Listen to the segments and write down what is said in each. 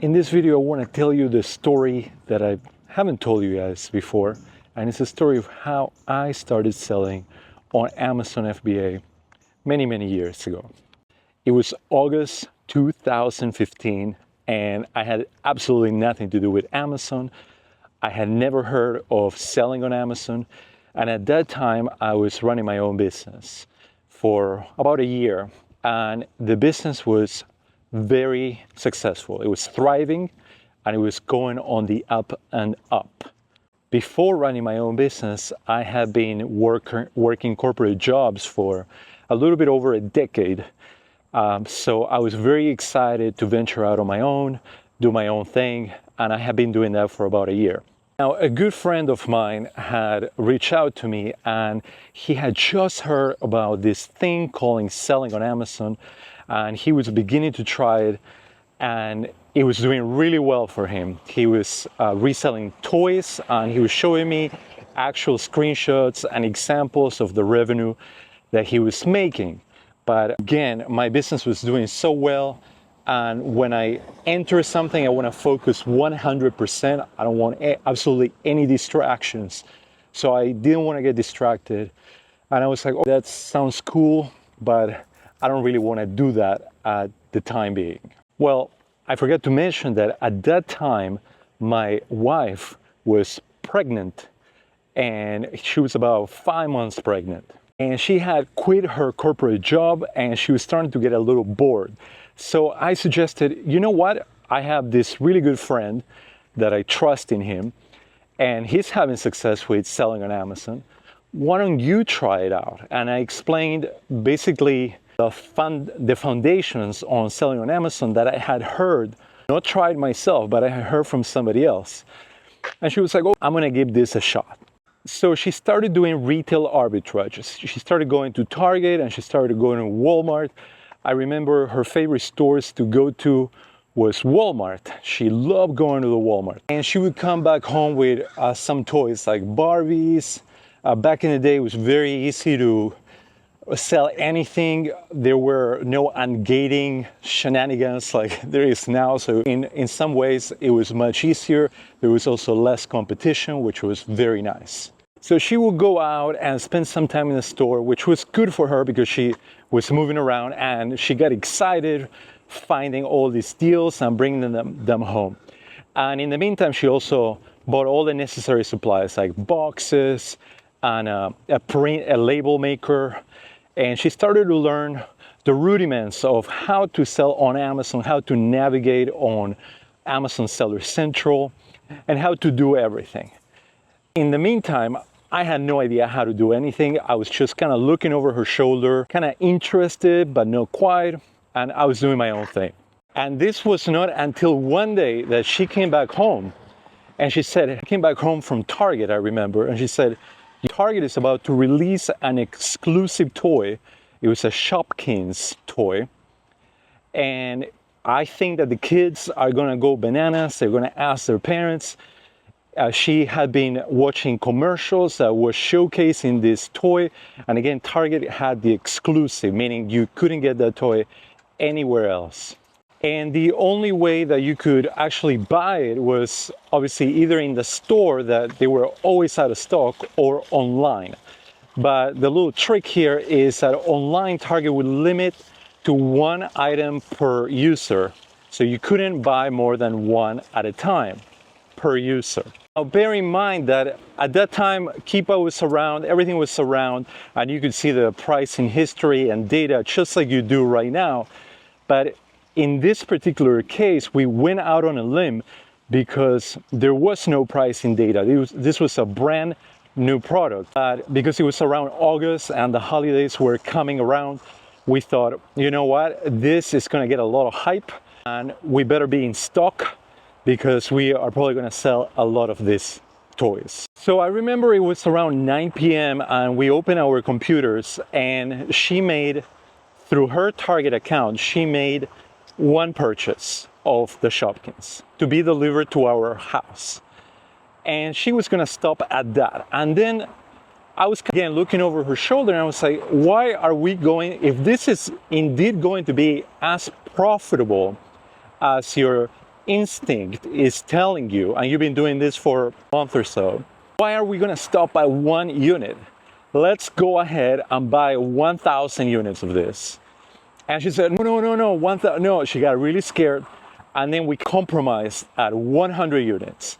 In this video, I want to tell you the story that I haven't told you guys before, and it's a story of how I started selling on Amazon FBA many years ago. It was August 2015, and I had absolutely nothing to do with Amazon. I had never heard of selling on Amazon, and at that time, I was running my own business for about a year, and the business was very successful. It was thriving and it was going on the up and up. Before running my own business, I had been working corporate jobs for a little bit over a decade. So I was very excited to venture out on my own, do my own thing, and I have been doing that for about a year. Now, a good friend of mine had reached out to me, and he had just heard about this thing called selling on Amazon, and he was beginning to try it, and it was doing really well for him. He was reselling toys, and he was showing me actual screenshots and examples of the revenue that he was making. But again, my business was doing so well, and when I enter something, I want to focus 100%. I don't want absolutely any distractions. So I didn't want to get distracted. And I was like, oh, that sounds cool, but I don't really want to do that at the time being. Well, I forgot to mention that at that time, my wife was pregnant, and she was about 5 months pregnant. And she had quit her corporate job, and she was starting to get a little bored. So I suggested, you know what? I have this really good friend that I trust in him, and he's having success with selling on Amazon. Why don't you try it out? And I explained basically the foundations on selling on Amazon that I had heard, not tried myself, but I had heard from somebody else. And she was like, oh, I'm gonna give this a shot. So she started doing retail arbitrage. She started going to Target and she started going to Walmart. I remember her favorite stores to go to was Walmart. She loved going to the Walmart. And she would come back home with some toys like Barbies. Back in the day, it was very easy to sell anything. There were no ungating shenanigans like there is now. So in some ways, it was much easier. There was also less competition, which was very nice. So she would go out and spend some time in the store, which was good for her because she was moving around and she got excited finding all these deals and bringing them home. And in the meantime, she also bought all the necessary supplies like boxes and a label maker. And she started to learn the rudiments of how to sell on Amazon, how to navigate on Amazon Seller Central, and how to do everything. In the meantime, I had no idea how to do anything. I was just kind of looking over her shoulder, kind of interested, but not quite. And I was doing my own thing. And this was not until one day that she came back home. And she said, I came back home from Target, I remember. And she said, Target is about to release an exclusive toy. It was a Shopkins toy. And I think that the kids are gonna go bananas. They're gonna ask their parents. She had been watching commercials that were showcasing this toy. And again, Target had the exclusive, meaning you couldn't get that toy anywhere else. And the only way that you could actually buy it was obviously either in the store that they were always out of stock or online. But the little trick here is that online Target would limit to one item per user. So you couldn't buy more than one at a time per user. Now bear in mind that at that time, Keepa was around, everything was around, and you could see the pricing history and data just like you do right now. But in this particular case, we went out on a limb because there was no pricing data. This was a brand new product. But because it was around August and the holidays were coming around, we thought, you know what, this is gonna get a lot of hype and we better be in stock because we are probably gonna sell a lot of these toys. So I remember it was around 9 p.m. and we opened our computers and she made, through her Target account, she made one purchase of the Shopkins to be delivered to our house. And she was gonna stop at that. And then I was again looking over her shoulder and I was like, why are we going, if this is indeed going to be as profitable as your instinct is telling you, and you've been doing this for a month or so, why are we gonna stop at 1 unit? Let's go ahead and buy 1,000 units of this. And she said, no, 1,000, no, she got really scared. And then we compromised at 100 units.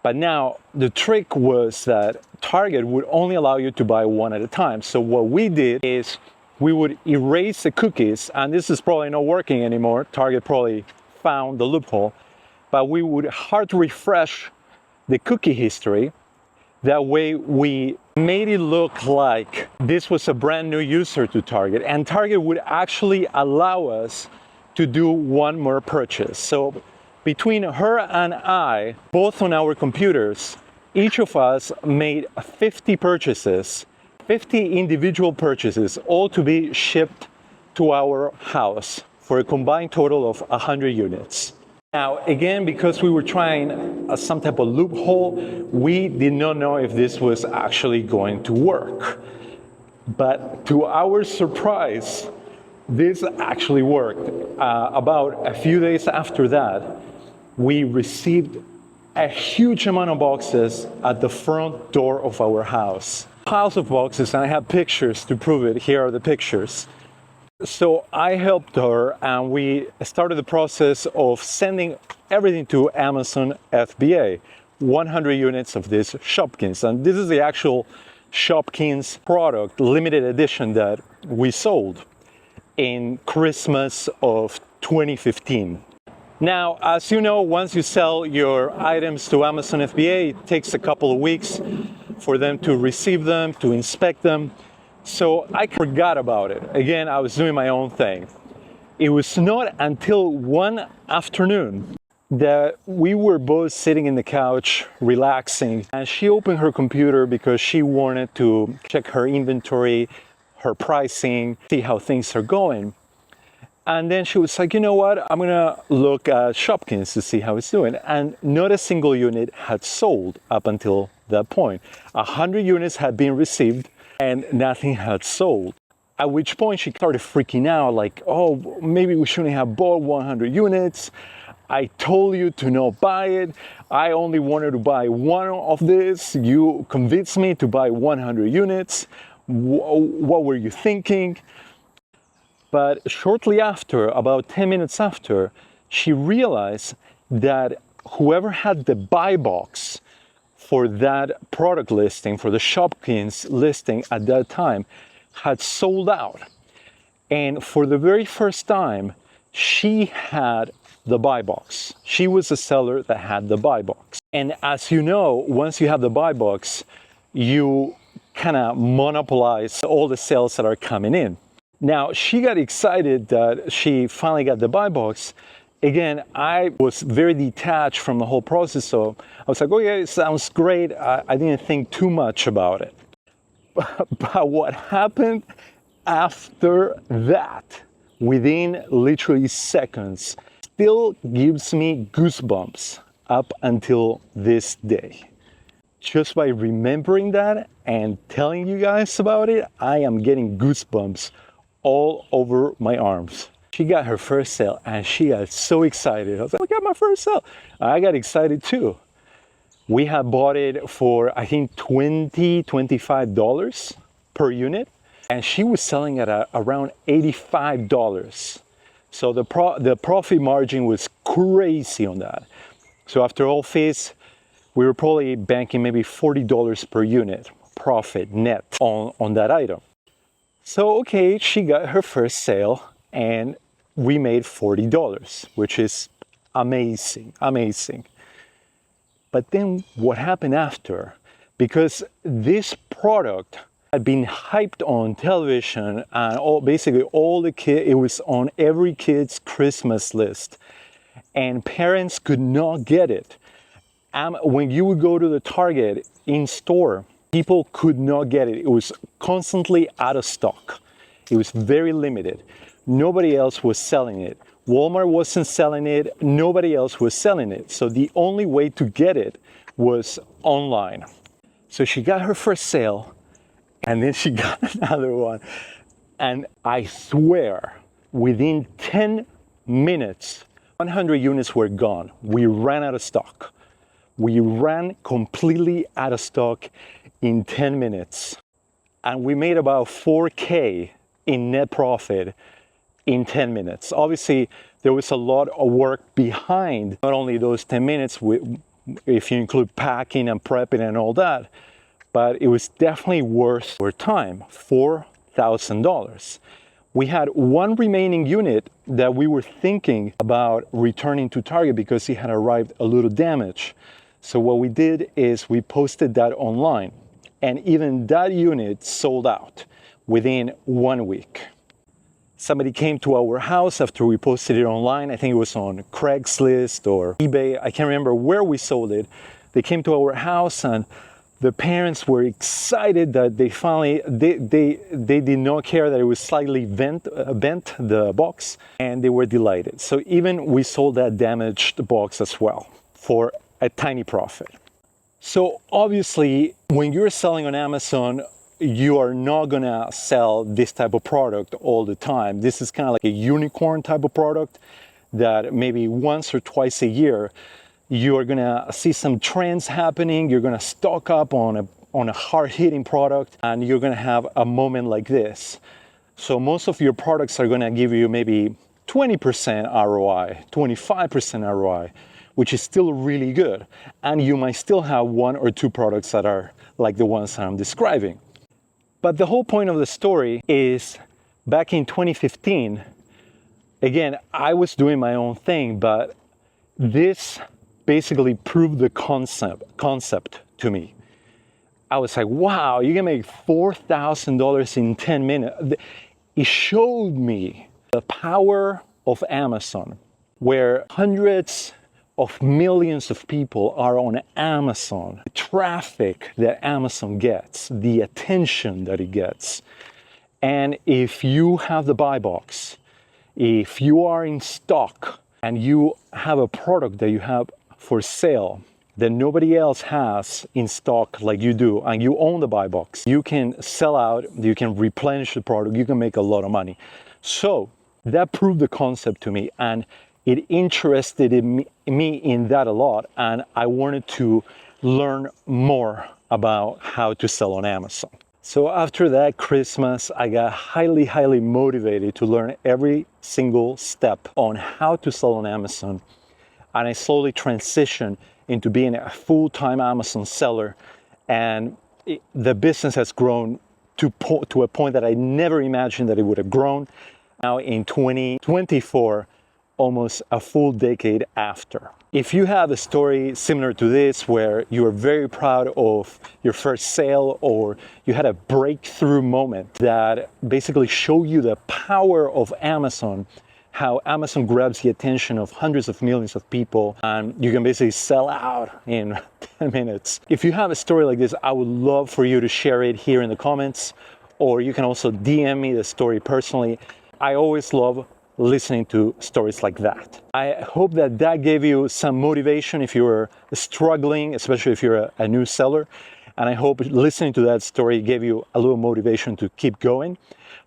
But now the trick was that Target would only allow you to buy one at a time. So what we did is we would erase the cookies, and this is probably not working anymore. Target probably found the loophole, but we would hard refresh the cookie history. That way we made it look like this was a brand new user to Target, and Target would actually allow us to do one more purchase. So between her and I, both on our computers, each of us made 50 purchases, 50 individual purchases, all to be shipped to our house for a combined total of 100 units. Now, again, because we were trying some type of loophole, we did not know if this was actually going to work. But to our surprise, this actually worked. About a few days after that, we received a huge amount of boxes at the front door of our house. Piles of boxes, and I have pictures to prove it. Here are the pictures. So I helped her, and we started the process of sending everything to Amazon FBA, 100 units of this Shopkins. And this is the actual Shopkins product, limited edition, that we sold in Christmas of 2015. Now, as you know, once you sell your items to Amazon FBA, it takes a couple of weeks for them to receive them, to inspect them. So I forgot about it. Again, I was doing my own thing. It was not until one afternoon that we were both sitting in the couch, relaxing, and she opened her computer because she wanted to check her inventory, her pricing, see how things are going. And then she was like, you know what, I'm gonna look at Shopkins to see how it's doing. And not a single unit had sold up until that point. 100 units had been received and nothing had sold. At which point she started freaking out, like, oh, maybe we shouldn't have bought 100 units. I told you to not buy it. I only wanted to buy one of this. You convinced me to buy 100 units. What were you thinking? But shortly after, about 10 minutes after, she realized that whoever had the buy box for that product listing, for the Shopkins listing at that time, had sold out. And for the very first time, she had the buy box. She was the seller that had the buy box. And as you know, once you have the buy box, you kind of monopolize all the sales that are coming in. Now, she got excited that she finally got the buy box. Again, I was very detached from the whole process, so I was like, oh yeah, it sounds great. I didn't think too much about it. But what happened after that, within literally seconds, still gives me goosebumps up until this day. Just by remembering that and telling you guys about it, I am getting goosebumps all over my arms. She got her first sale and she got so excited. I was like, I got my first sale. I got excited too. We had bought it for, I think, $25 per unit. And she was selling it at around $85. So the profit margin was crazy on that. So after all fees, we were probably banking maybe $40 per unit profit net on that item. So, okay, she got her first sale and we made $40, which is amazing, amazing. But then what happened after? Because this product had been hyped on television and basically all the kids, it was on every kid's Christmas list. And parents could not get it. When you would go to the Target in store, people could not get it. It was constantly out of stock. It was very limited. Nobody else was selling it. Walmart wasn't selling it. Nobody else was selling it. So the only way to get it was online. So she got her first sale and then she got another one. And I swear, within 10 minutes 100 units were gone. We ran out of stock. We ran completely out of stock in 10 minutes. And we made about 4K in net profit in 10 minutes. Obviously, there was a lot of work behind not only those 10 minutes, if you include packing and prepping and all that, but it was definitely worth our time, $4,000. We had one remaining unit that we were thinking about returning to Target because it had arrived a little damaged. So what we did is we posted that online, and even that unit sold out within 1 week. Somebody came to our house after we posted it online. I think it was on Craigslist or eBay. I can't remember where we sold it. They came to our house, and the parents were excited that they finally, they did not care that it was slightly bent, the box, and they were delighted. So even we sold that damaged box as well for a tiny profit. So obviously, when you're selling on Amazon, you are not gonna sell this type of product all the time. This is kind of like a unicorn type of product that maybe once or twice a year, you're gonna see some trends happening, you're gonna stock up on a hard-hitting product, and you're gonna have a moment like this. So most of your products are gonna give you maybe 20% ROI, 25% ROI, which is still really good. And you might still have one or two products that are like the ones that I'm describing. But the whole point of the story is back in 2015, again, I was doing my own thing, but this basically proved the concept to me. I was like, wow, you can make $4,000 in 10 minutes. It showed me the power of Amazon, where hundreds of millions of people are on Amazon. The traffic that Amazon gets, the attention that it gets. And if you have the buy box, if you are in stock and you have a product that you have for sale that nobody else has in stock like you do, and you own the buy box, you can sell out, you can replenish the product, you can make a lot of money. So that proved the concept to me, and it interested me in that a lot, and I wanted to learn more about how to sell on Amazon. So after that Christmas, I got highly motivated to learn every single step on how to sell on Amazon, and I slowly transitioned into being a full-time Amazon seller, and the business has grown to a point that I never imagined that it would have grown. Now in 2024, almost a full decade after. If you have a story similar to this where you are very proud of your first sale, or you had a breakthrough moment that basically showed you the power of Amazon, how Amazon grabs the attention of hundreds of millions of people, and you can basically sell out in 10 minutes. If you have a story like this, I would love for you to share it here in the comments, or you can also DM me the story personally. I always love listening to stories like that. I hope that gave you some motivation if you're struggling, especially if you're a new seller. And I hope listening to that story gave you a little motivation to keep going.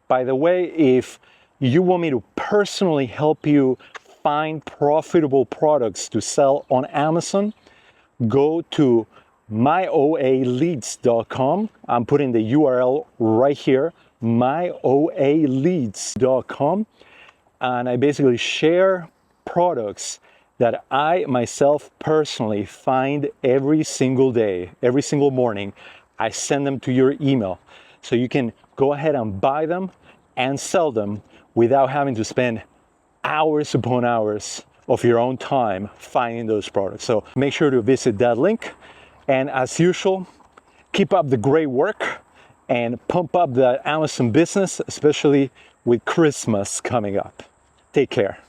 By the way, if you want me to personally help you find profitable products to sell on Amazon, go to myoaleads.com. I'm putting the URL right here, myoaleads.com. And I basically share products that I myself personally find every single day, every single morning. I send them to your email. So you can go ahead and buy them and sell them without having to spend hours upon hours of your own time finding those products. So make sure to visit that link. And as usual, keep up the great work and pump up the Amazon business, especially with Christmas coming up. Take care.